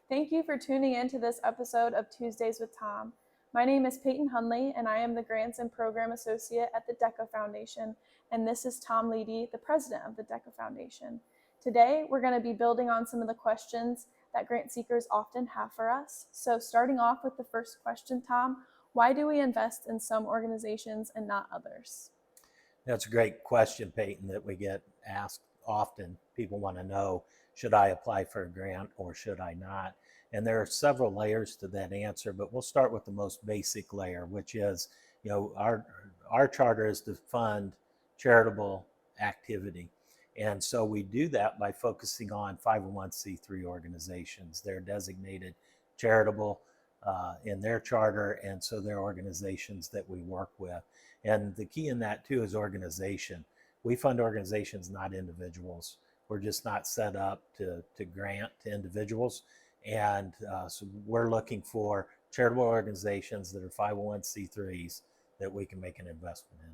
Thank you for tuning in to this episode of Tuesdays with Tom. My name is Payton Hunley, and I am the Grants and Program Associate at the DECA Foundation, and this is Tom Leedy, the President of the DECA Foundation. Today, we're going to be building on some of the questions that grant seekers often have for us. So starting off with the first question, Tom, why do we invest in some organizations and not others? That's a great question, Peyton, that we get asked often. People want to know, should I apply for a grant or should I not? And there are several layers to that answer, but we'll start with the most basic layer, which is, our charter is to fund charitable activity. And so we do that by focusing on 501c3 organizations. They're designated charitable in their charter, and so they're organizations that we work with. And the key in that too is organization. We fund organizations, not individuals. We're just not set up to grant to individuals. And so we're looking for charitable organizations that are 501c3s that we can make an investment in.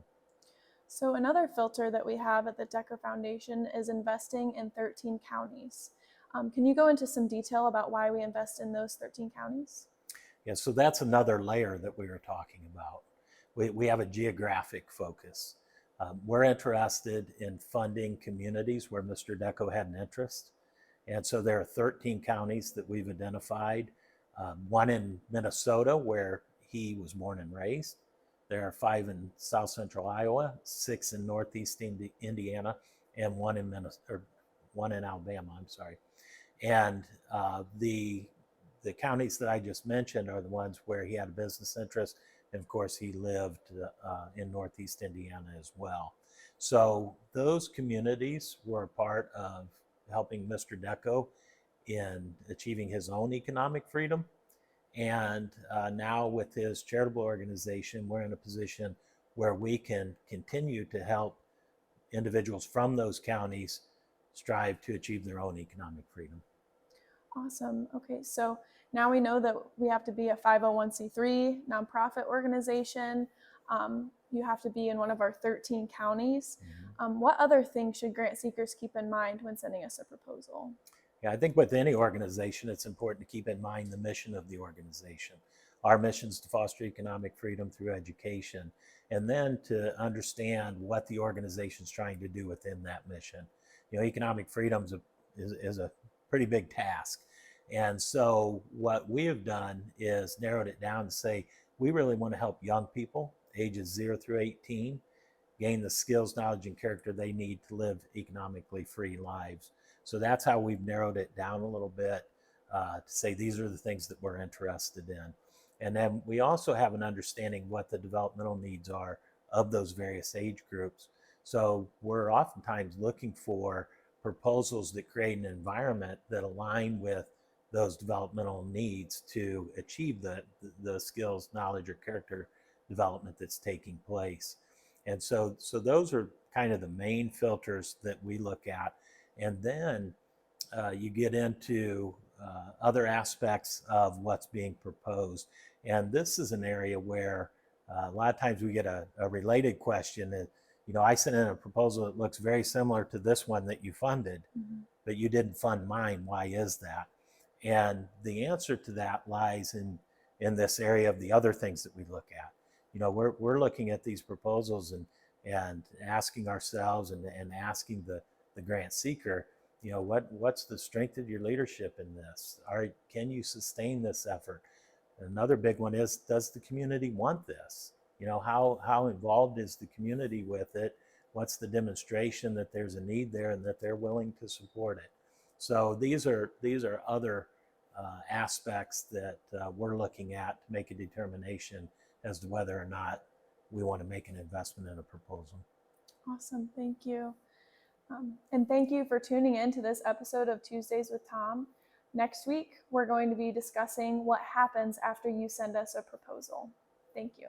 So another filter that we have at the DECA Foundation is investing in 13 counties. Can you go into some detail about why we invest in those 13 counties? Yeah, so that's another layer that we were talking about. We have a geographic focus. We're interested in funding communities where Mr. Deco had an interest. And so there are 13 counties that we've identified, one in Minnesota where he was born and raised. There are 5 in South Central Iowa, 6 in Northeast Indiana, and one in Alabama, I'm sorry. And the counties that I just mentioned are the ones where he had a business interest. And of course, he lived in Northeast Indiana as well. So those communities were a part of helping Mr. Deco in achieving his own economic freedom. And now with his charitable organization, we're in a position where we can continue to help individuals from those counties strive to achieve their own economic freedom. Awesome. Okay, so now we know that we have to be a 501c3 nonprofit organization. You have to be in one of our 13 counties. What other things should grant seekers keep in mind when sending us a proposal? Yeah, I think with any organization, it's important to keep in mind the mission of the organization. Our mission is to foster economic freedom through education, and then to understand what the organization is trying to do within that mission. Economic freedom is a pretty big task. And so what we have done is narrowed it down to say, we really want to help young people, ages 0 through 18, gain the skills, knowledge, and character they need to live economically free lives. So that's how we've narrowed it down a little bit to say these are the things that we're interested in. And then we also have an understanding what the developmental needs are of those various age groups. So we're oftentimes looking for proposals that create an environment that align with those developmental needs to achieve the skills, knowledge, or character development that's taking place. And so those are kind of the main filters that we look at. And then you get into other aspects of what's being proposed. And this is an area where a lot of times we get a related question that, I sent in a proposal that looks very similar to this one that you funded, but you didn't fund mine. Why is that? And the answer to that lies in this area of the other things that we look at. We're looking at these proposals and asking ourselves and asking the grant seeker, what's the strength of your leadership in this? Can you sustain this effort? Another big one is, does the community want this? How involved is the community with it? What's the demonstration that there's a need there and that they're willing to support it? So these are other aspects that we're looking at to make a determination as to whether or not we want to make an investment in a proposal. Awesome, thank you. And thank you for tuning in to this episode of Tuesdays with Tom. Next week, we're going to be discussing what happens after you send us a proposal. Thank you.